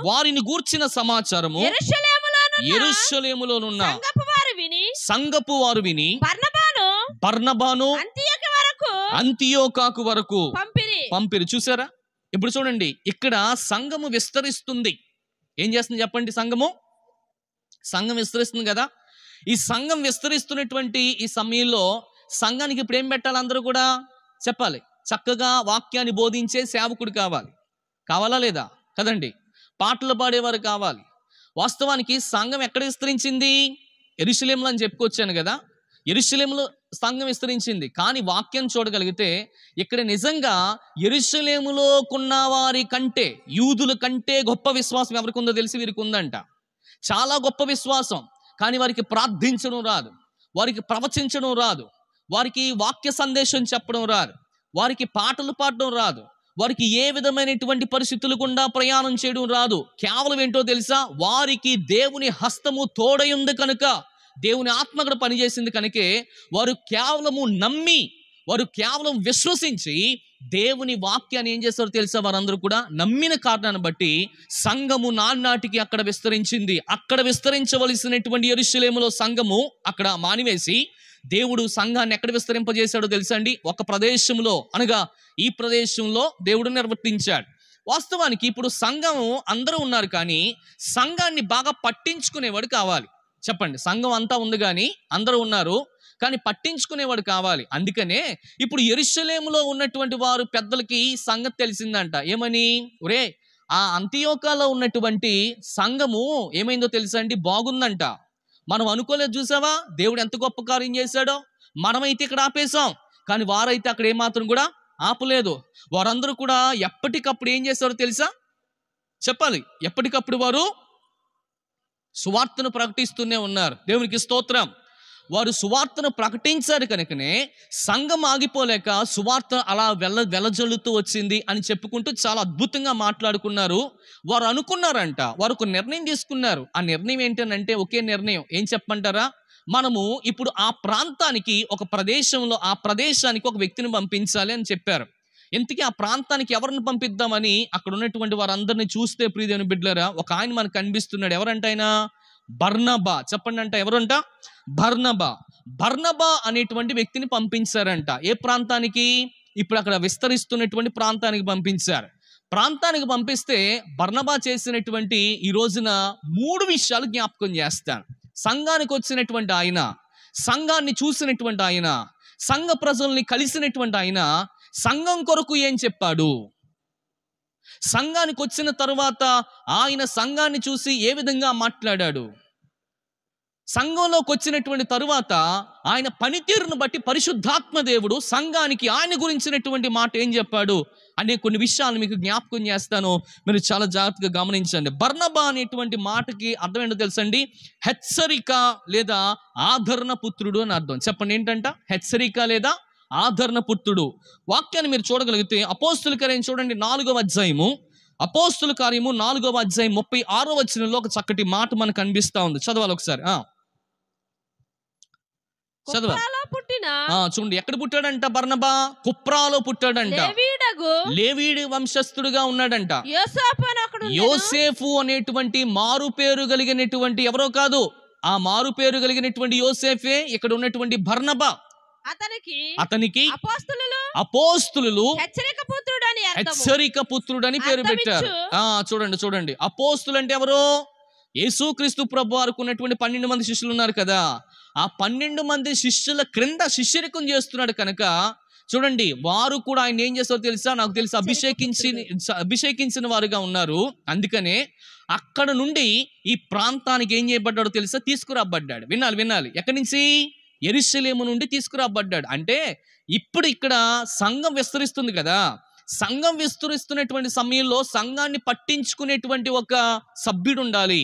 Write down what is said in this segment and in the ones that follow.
వారిని గూర్చిన సమాచారము యెరూషలేములోనున్న సంఘపు వారు విని బర్నబాను అంతియోకాకు వరకు పంపిరి. చూసారా? ఇప్పుడు చూడండి, ఇక్కడ సంఘము విస్తరిస్తుంది. ఏం చేస్తుంది చెప్పండి? సంఘం విస్తరిస్తుంది కదా. ఈ సంఘం విస్తరిస్తున్నటువంటి ఈ సమయంలో సంఘానికి ఇప్పుడు ఏం పెట్టాలి? అందరూ కూడా చెప్పాలి. చక్కగా వాక్యాన్ని బోధించే సేవకుడు కావాలా లేదా? కదండి. పాటలు పాడేవారు కావాలి. వాస్తవానికి సంఘం ఎక్కడ విస్తరించింది? యెరూషలేములో అని చెప్పుకొచ్చాను కదా. యెరూషలేములో సంఘం విస్తరించింది. కానీ వాక్యం చూడగలిగితే ఇక్కడ నిజంగా యెరూషలేములో కొన్న వారి కంటే, యూదుల కంటే గొప్ప విశ్వాసం ఎవరికి ఉందో తెలిసి వీరికి ఉందంట. చాలా గొప్ప విశ్వాసం. కానీ వారికి ప్రార్థించడం రాదు, వారికి ప్రవచించడం రాదు, వారికి వాక్య సందేశం చెప్పడం రాదు, వారికి పాటలు పాడడం రాదు, వారికి ఏ విధమైనటువంటి పరిస్థితులు గుండా ప్రయాణం చేయడం రాదు. కేవలం ఏంటో తెలుసా? వారికి దేవుని హస్తము తోడై ఉంది కనుక, దేవుని ఆత్మ కూడా పనిచేసింది కనుకే వారు కేవలము నమ్మి, వారు కేవలం విశ్వసించి దేవుని వాక్యాన్ని ఏం చేస్తారో తెలుసా? వారందరూ కూడా నమ్మిన కారణాన్ని బట్టి సంఘము నానాటికి అక్కడ విస్తరించింది. అక్కడ విస్తరించవలసినటువంటి యెరూషలేములో సంఘము అక్కడ మానివేసి దేవుడు సంఘాన్ని ఎక్కడ విస్తరింపజేశాడో తెలుసా అండి? ఒక ప్రదేశంలో, అనగా ఈ ప్రదేశంలో దేవుడు నిర్వర్తించాడు. వాస్తవానికి ఇప్పుడు సంఘం అందరూ ఉన్నారు, కానీ సంఘాన్ని బాగా పట్టించుకునేవాడు కావాలి. చెప్పండి, సంఘం అంతా ఉంది కానీ అందరూ ఉన్నారు, కానీ పట్టించుకునేవాడు కావాలి. అందుకనే ఇప్పుడు యెరూషలేములో ఉన్నటువంటి వారు పెద్దలకి సంగతి తెలిసిందంట. ఏమని? ఒరే, ఆ అంతియోకాలో ఉన్నటువంటి సంఘము ఏమైందో తెలుసా అండి? బాగుందంట. మనం అనుకోలేదు. చూసావా దేవుడు ఎంత గొప్ప కార్యం చేశాడో? మనమైతే ఇక్కడ ఆపేశాం, కానీ వారైతే అక్కడ ఏమాత్రం కూడా ఆపలేదు. వారందరూ కూడా ఎప్పటికప్పుడు ఏం చేశారో తెలుసా? చెప్పాలి. ఎప్పటికప్పుడు వారు సువార్తను ప్రకటిస్తూనే ఉన్నారు. దేవునికి స్తోత్రం. వారు సువార్తను ప్రకటించారు కనుకనే సంఘం ఆగిపోలేక సువార్త అలా వెలజల్లుతూ వచ్చింది అని చెప్పుకుంటూ చాలా అద్భుతంగా మాట్లాడుకున్నారు. వారు అనుకున్నారంట, వారు ఒక నిర్ణయం తీసుకున్నారు. ఆ నిర్ణయం ఏంటంటే ఒకే నిర్ణయం. ఏం చెప్పమంటారా? మనము ఇప్పుడు ఆ ప్రాంతానికి, ఒక ప్రదేశంలో ఆ ప్రదేశానికి ఒక వ్యక్తిని పంపించాలి అని చెప్పారు. ఇంతకీ ఆ ప్రాంతానికి ఎవరిని పంపిద్దామని అక్కడ ఉన్నటువంటి వారందరినీ చూస్తే, ప్రియదేవుని బిడ్డలారా, ఒక ఆయన మనకు కనిపిస్తున్నాడు. ఎవరంట ఆయన? బర్నబా. చెప్పండి అంట. ఎవరంట? బర్నబా అనేటువంటి వ్యక్తిని పంపించారంట. ఏ ప్రాంతానికి? ఇప్పుడు అక్కడ విస్తరిస్తున్నటువంటి ప్రాంతానికి పంపించారు. ప్రాంతానికి పంపిస్తే బర్నబా చేసినటువంటి ఈ రోజున 3 విషయాలు జ్ఞాపకం చేస్తాను. సంఘానికి వచ్చినటువంటి ఆయన, సంఘాన్ని చూసినటువంటి ఆయన, సంఘ ప్రజల్ని కలిసినటువంటి ఆయన సంఘం కొరకు ఏం చెప్పాడు, సంఘానికి వచ్చిన తరువాత ఆయన సంఘాన్ని చూసి ఏ విధంగా మాట్లాడాడు, సంఘంలోకి వచ్చినటువంటి తరువాత ఆయన పనితీరును బట్టి పరిశుద్ధాత్మ దేవుడు సంఘానికి ఆయన గురించినటువంటి మాట ఏం చెప్పాడు అనే కొన్ని విషయాలు మీకు జ్ఞాపకం చేస్తాను. మీరు చాలా జాగ్రత్తగా గమనించండి. బర్నబా అనేటువంటి మాటకి అర్థం ఏంటో తెలుసండి? హెచ్చరిక లేదా ఆదరణ పుత్రుడు అని అర్థం. చెప్పండి ఏంటంట? హెచ్చరిక లేదా ఆదరణ పుత్రుడు. వాక్యాన్ని మీరు చూడగలిగితే అపోస్తుల కార్యం చూడండి 4వ అధ్యాయము, అపోస్తుల కార్యము 4వ అధ్యాయం 36వ వచనంలో ఒక చక్కటి మాట మనకు కనిపిస్తా ఉంది. చదవాలి ఒకసారి. చూడండి, ఎక్కడ పుట్టాడంట బర్నబా? కుప్రాలో పుట్టాడంట. లేవీడు వంశస్థుడుగా ఉన్నాడంట. యోసేఫు అనేటువంటి మారు పేరు కలిగినటువంటి ఎవరో కాదు, ఆ మారు పేరు కలిగినటువంటి యోసేఫే ఇక్కడ ఉన్నటువంటి బర్నబా. అతనికి అపోస్తులు హెచ్చరిక పుత్రుడని పేరు పెట్టారు. చూడండి, అపోస్తులు అంటే ఎవరు? యేసుక్రీస్తు ప్రభు వారికి ఉన్నటువంటి 12 మంది శిష్యులు ఉన్నారు కదా, ఆ 12 మంది శిష్యుల క్రింద శిష్యరికం చేస్తున్నాడు కనుక చూడండి, వారు కూడా ఆయన ఏం చేస్తారో తెలుసా? నాకు తెలిసి అభిషేకించిన వారుగా ఉన్నారు. అందుకనే అక్కడ నుండి ఈ ప్రాంతానికి ఏం చేయబడ్డాడో తెలుసా? తీసుకురాబడ్డాడు. వినాలి. ఎక్కడి నుంచి? యెరూషలేము నుండి తీసుకురాబడ్డాడు. అంటే ఇప్పుడు ఇక్కడ సంఘం విస్తరిస్తుంది కదా, సంఘం విస్తరిస్తున్నటువంటి సమయంలో సంఘాన్ని పట్టించుకునేటువంటి ఒక సభ్యుడు ఉండాలి,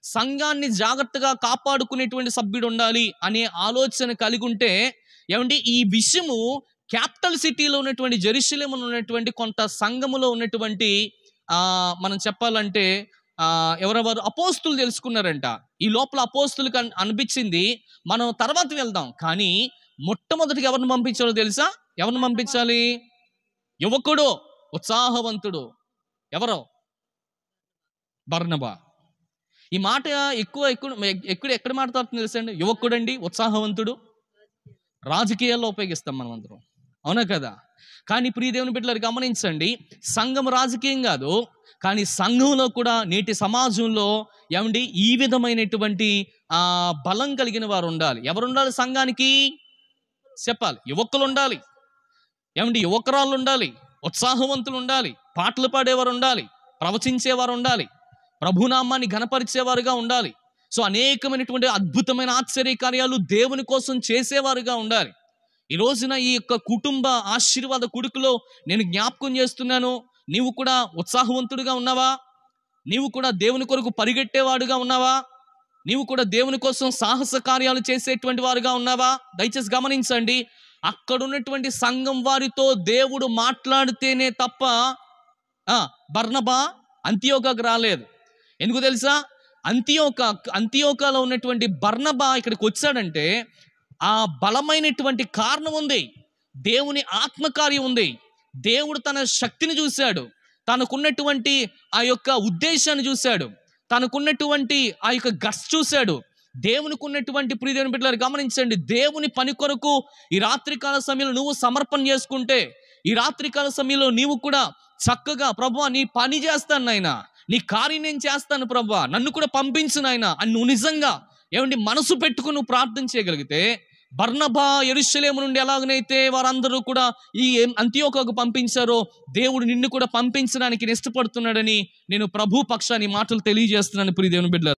సంఘాన్ని జాగ్రత్తగా కాపాడుకునేటువంటి సభ్యుడు ఉండాలి అనే ఆలోచన కలిగి ఉంటే, ఏమండి, ఈ విషయము క్యాపిటల్ సిటీలో ఉన్నటువంటి యెరూషలేములో ఉన్నటువంటి కొంత సంఘములో ఉన్నటువంటి మనం చెప్పాలంటే ఎవరెవరు అపోస్తులు తెలుసుకున్నారంట. ఈ లోపల అపోస్తులకు అనిపించింది మనం తర్వాత వెళ్దాం, కానీ మొట్టమొదటిగా ఎవరిని పంపించాలో తెలుసా? ఎవరిని పంపించాలి? యువకుడు, ఉత్సాహవంతుడు. ఎవరో బర్నబా. ఈ మాట ఎక్కడ మాట్లాడుతుంది తెలుసండి? యువకుడండి, ఉత్సాహవంతుడు, రాజకీయాల్లో ఉపయోగిస్తాం మనం అందరం, అవునా కదా? కానీ ప్రియ దేవుని బిడ్డలారు గమనించండి, సంఘం రాజకీయం కాదు, కానీ సంఘంలో కూడా నేటి సమాజంలో ఏమండి ఈ విధమైనటువంటి బలం కలిగిన వారు ఉండాలి. ఎవరు ఉండాలి సంఘానికి? చెప్పాలి. యువకులు ఉండాలి, ఏమండి యువకురాళ్ళు ఉండాలి, ఉత్సాహవంతులు ఉండాలి, పాటలు పాడేవారు ఉండాలి, ప్రవచించేవారు ఉండాలి, ప్రభునామాన్ని ఘనపరిచేవారుగా ఉండాలి. సో అనేకమైనటువంటి అద్భుతమైన ఆశ్చర్య కార్యాలు దేవుని కోసం చేసేవారుగా ఉండాలి. ఈ రోజున ఈ యొక్క కుటుంబ ఆశీర్వాద కుడుకులో నేను జ్ఞాపకం చేస్తున్నాను, నీవు కూడా ఉత్సాహవంతుడిగా ఉన్నావా? నీవు కూడా దేవుని కొరకు పరిగెట్టేవాడుగా ఉన్నావా? నీవు కూడా దేవుని కోసం సాహస కార్యాలు చేసేటువంటి వారుగా ఉన్నావా? దయచేసి గమనించండి, అక్కడ ఉన్నటువంటి సంఘం వారితో దేవుడు మాట్లాడితేనే తప్ప బర్నబా అంతియోకాకు రాలేదు. ఎందుకు తెలుసా? అంతియోకాలో ఉన్నటువంటి బర్నబా ఇక్కడికి వచ్చాడంటే ఆ బలమైనటువంటి కారణం ఉంది. దేవుని ఆత్మకార్యం ఉంది. దేవుడు తన శక్తిని చూశాడు, తనకున్నటువంటి ఆ యొక్క ఉద్దేశాన్ని చూశాడు, తనకున్నటువంటి ఆ యొక్క గట్స్ చూశాడు. దేవునికి ఉన్నటువంటి ప్రియ దేవుని బిడ్డలారా గమనించండి, దేవుని పని కొరకు ఈ రాత్రికాల సమయంలో నువ్వు సమర్పణ చేసుకుంటే, ఈ రాత్రికాల సమయంలో నీవు కూడా చక్కగా ప్రభువా నీ పని చేస్తాను నాయనా, నీ కార్యం నేను చేస్తాను ప్రభువా, నన్ను కూడా పంపించు నాయనా అని నువ్వు నిజంగా ఏమండి మనసు పెట్టుకుని నువ్వు ప్రార్థన చేయగలిగితే, బర్నబా యెరూషలేము నుండి ఎలాగనైతే వారందరూ కూడా ఈ అంతియోకాకు పంపించారో, దేవుడు నిన్ను కూడా పంపించడానికి ఇష్టపడుతున్నాడని నేను ప్రభు పక్షాన్ని మాటలు తెలియజేస్తున్నాను ప్రియ దేవుని బిడ్డలారా.